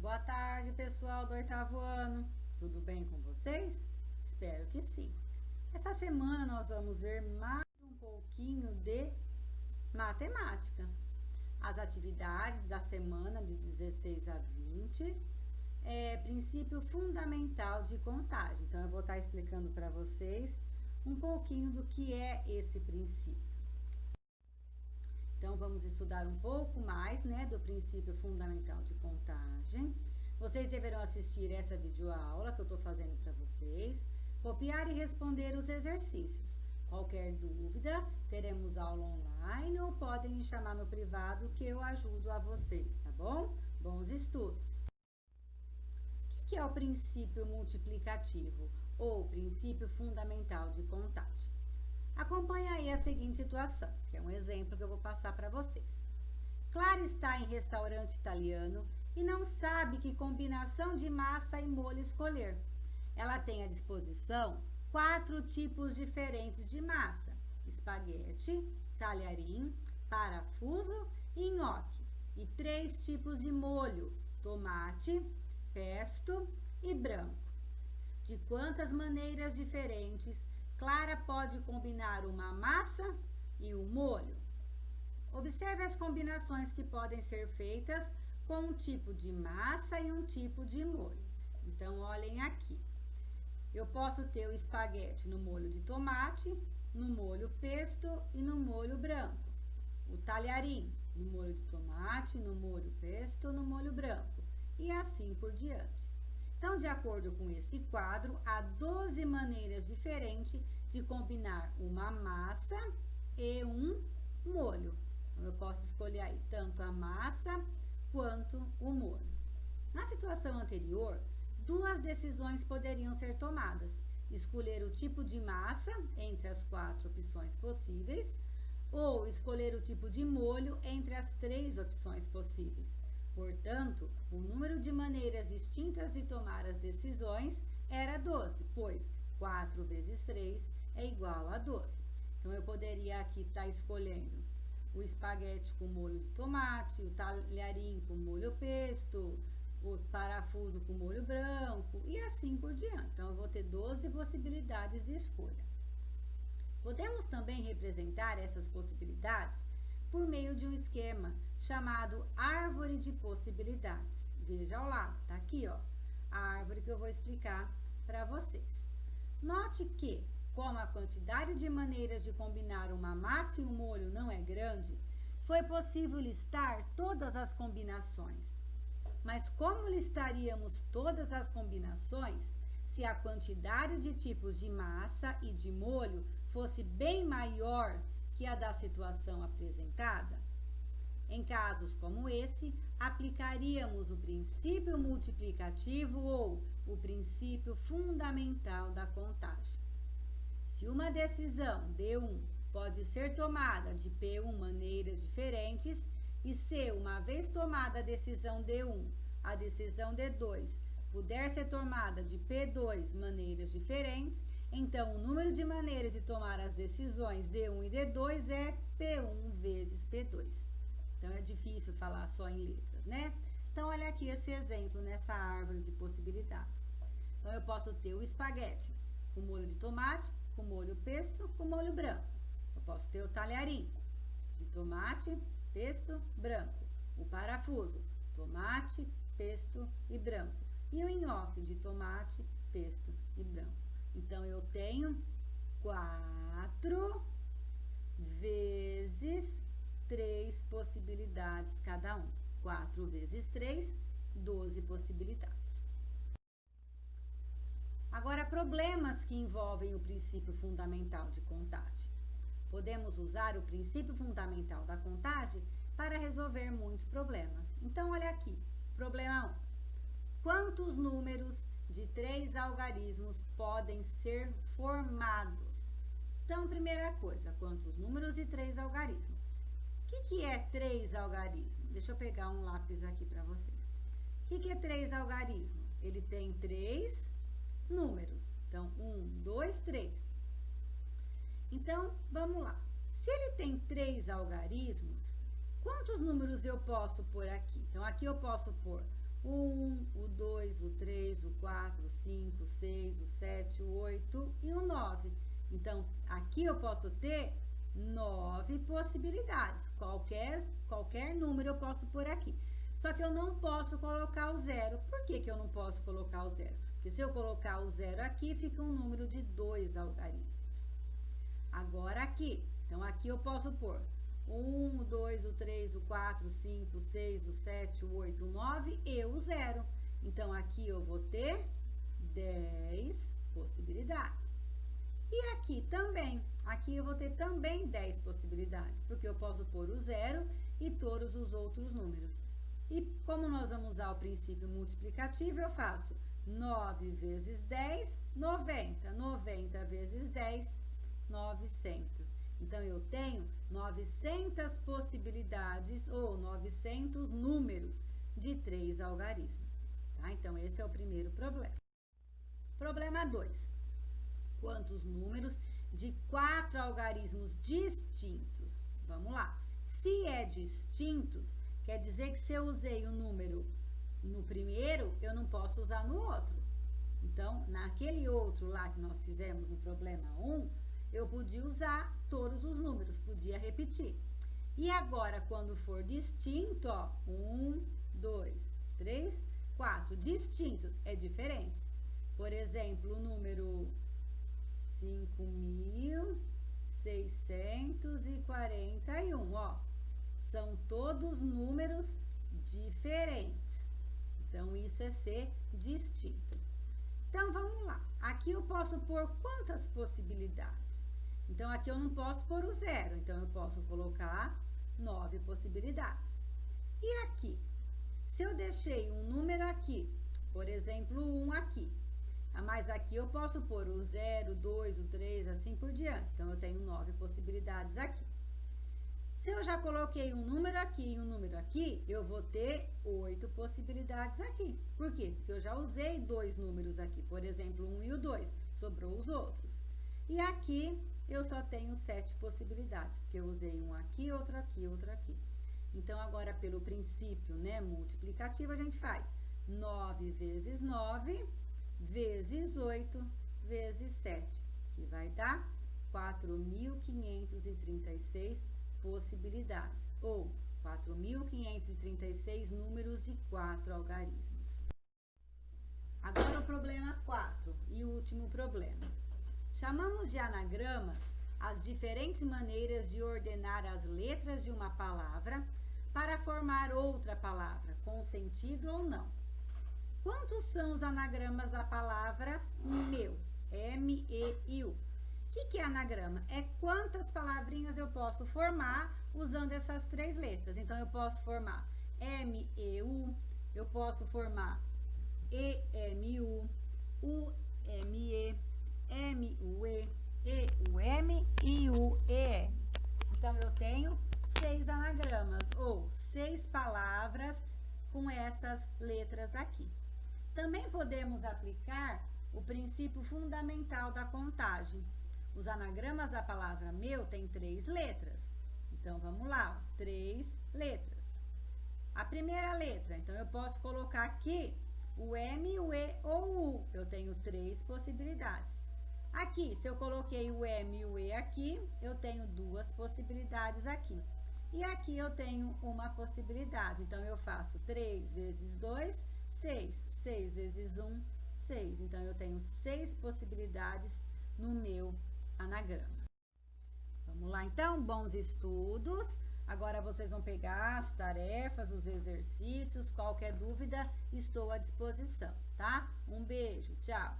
Boa tarde, pessoal do 8º ano. Tudo bem com vocês? Espero que sim. Essa semana nós vamos ver mais um pouquinho de matemática. As atividades da semana de 16 a 20 princípio fundamental de contagem. Então, eu vou estar explicando para vocês um pouquinho do que é esse princípio. Então, vamos estudar um pouco mais, do princípio fundamental de contagem. Vocês deverão assistir essa videoaula que eu estou fazendo para vocês, copiar e responder os exercícios. Qualquer dúvida, teremos aula online ou podem me chamar no privado que eu ajudo a vocês, tá bom? Bons estudos! O que é o princípio multiplicativo ou princípio fundamental de contagem? Acompanhe aí a seguinte situação, que é um exemplo que eu vou passar para vocês. Clara está em restaurante italiano e não sabe que combinação de massa e molho escolher. Ela tem à disposição 4 tipos diferentes de massa: espaguete, talharim, parafuso e nhoque, e 3 tipos de molho: tomate, pesto e branco. De quantas maneiras diferentes Clara pode combinar uma massa e um molho? Observe as combinações que podem ser feitas com um tipo de massa e um tipo de molho. Então, olhem aqui. Eu posso ter o espaguete no molho de tomate, no molho pesto e no molho branco. O talharim no molho de tomate, no molho pesto, no molho branco. E assim por diante. Então, de acordo com esse quadro, há 12 maneiras diferentes de combinar uma massa e um molho. Então, eu posso escolher aí tanto a massa quanto o molho. Na situação anterior, 2 decisões poderiam ser tomadas: escolher o tipo de massa entre as 4 opções possíveis ou escolher o tipo de molho entre as 3 opções possíveis. Portanto, o número de maneiras distintas de tomar as decisões era 12, pois 4 vezes 3 é igual a 12. Então, eu poderia aqui estar escolhendo o espaguete com molho de tomate, o talharim com molho pesto, o parafuso com molho branco e assim por diante. Então, eu vou ter 12 possibilidades de escolha. Podemos também representar essas possibilidades por meio de um esquema chamado árvore de possibilidades. Veja ao lado, tá aqui, ó, a árvore que eu vou explicar para vocês. Note que, como a quantidade de maneiras de combinar uma massa e um molho não é grande, foi possível listar todas as combinações. Mas como listaríamos todas as combinações se a quantidade de tipos de massa e de molho fosse bem maior que a da situação apresentada? Em casos como esse, aplicaríamos o princípio multiplicativo ou o princípio fundamental da contagem. Se uma decisão D1 pode ser tomada de P1 maneiras diferentes, e se, uma vez tomada a decisão D1, a decisão D2 puder ser tomada de P2 maneiras diferentes, então o número de maneiras de tomar as decisões D1 e D2 é P1 vezes P2. Então, é difícil falar só em letras, né? Então, olha aqui esse exemplo nessa árvore de possibilidades. Então, eu posso ter o espaguete com molho de tomate, com molho pesto, com molho branco. Eu posso ter o talharim de tomate, pesto, branco. O parafuso, tomate, pesto e branco. E o nhoque de tomate, pesto e branco. Então, eu tenho 4 vezes 3 possibilidades cada um. 4 vezes 3, 12 possibilidades. Agora, problemas que envolvem o princípio fundamental de contagem. Podemos usar o princípio fundamental da contagem para resolver muitos problemas. Então, olha aqui. Problema 1. Quantos números de 3 algarismos podem ser formados? Então, primeira coisa, quantos números de 3 algarismos? O que é 3 algarismos? Deixa eu pegar um lápis aqui para vocês. O que é 3 algarismos? Ele tem 3 números. Então, 1, 2, 3. Então, vamos lá. Se ele tem 3 algarismos, quantos números eu posso pôr aqui? Então, aqui eu posso pôr o 1, o 2, o 3, o 4, o 5, o 6, o 7, o 8 e o 9. Então, aqui eu posso ter 9 possibilidades. Qualquer número eu posso pôr aqui. Só que eu não posso colocar o zero. Por que eu não posso colocar o zero? Porque se eu colocar o zero aqui, fica um número de 2 algarismos. Agora aqui. Então, aqui eu posso pôr o 1, o 2, o 3, o 4, o 5, o 6, o 7, o 8, o 9 e o 0. Então, aqui eu vou ter 10 possibilidades. E aqui também. Aqui eu vou ter também 10 possibilidades, porque eu posso pôr o 0 e todos os outros números. E como nós vamos usar o princípio multiplicativo, eu faço 9 vezes 10, 90. 90 vezes 10, 900. Então, eu tenho 900 possibilidades ou 900 números de 3 algarismos. Tá? Então, esse é o primeiro problema. Problema 2. Quantos números de 4 algarismos distintos? Vamos lá. Se é distintos, quer dizer que se eu usei o número no primeiro, eu não posso usar no outro. Então, naquele outro lá que nós fizemos no problema 1, eu podia usar todos os números, podia repetir. E agora, quando for distinto, ó, 1, 2, 3, 4, distinto, é diferente. Por exemplo, o número 5.641, ó, são todos números diferentes. Então, isso é ser distinto. Então, vamos lá. Aqui eu posso pôr quantas possibilidades? Então, aqui eu não posso pôr o 0. Então, eu posso colocar 9 possibilidades. E aqui? Se eu deixei um número aqui, por exemplo, 1 aqui, mas aqui eu posso pôr o 0, 2, o 3, assim por diante. Então, eu tenho 9 possibilidades aqui. Se eu já coloquei um número aqui e um número aqui, eu vou ter 8 possibilidades aqui. Por quê? Porque eu já usei 2 números aqui, por exemplo, o 1 e o 2, sobrou os outros. E aqui eu só tenho 7 possibilidades, porque eu usei um aqui, outro aqui, outro aqui. Então, agora, pelo princípio, né, multiplicativo, a gente faz 9 vezes 9 vezes 8 vezes 7, que vai dar 4.536 possibilidades, ou 4.536 números de 4 algarismos. Agora o problema 4 e o último problema. Chamamos de anagramas as diferentes maneiras de ordenar as letras de uma palavra para formar outra palavra, com sentido ou não. Quantos são os anagramas da palavra meu? M-E-I-U. O que é anagrama? É quantas palavrinhas eu posso formar usando essas 3 letras. Então, eu posso formar M-E-U, eu posso formar E-M-U, U-M-E, M-U-E, E-U-M e U-E-M. Então, eu tenho 6 anagramas, ou 6 palavras com essas letras aqui. Também podemos aplicar o princípio fundamental da contagem. Os anagramas da palavra meu têm 3 letras. Então, vamos lá, ó, 3 letras. A primeira letra, então, eu posso colocar aqui o M, o E ou o U. Eu tenho 3 possibilidades. Aqui, se eu coloquei o M e o E aqui, eu tenho 2 possibilidades aqui. E aqui eu tenho uma possibilidade. Então, eu faço 3 vezes 2, 6. 6 vezes 1, 6. Então, eu tenho 6 possibilidades no meu anagrama. Vamos lá, então, bons estudos. Agora, vocês vão pegar as tarefas, os exercícios. Qualquer dúvida, estou à disposição, tá? Um beijo, tchau!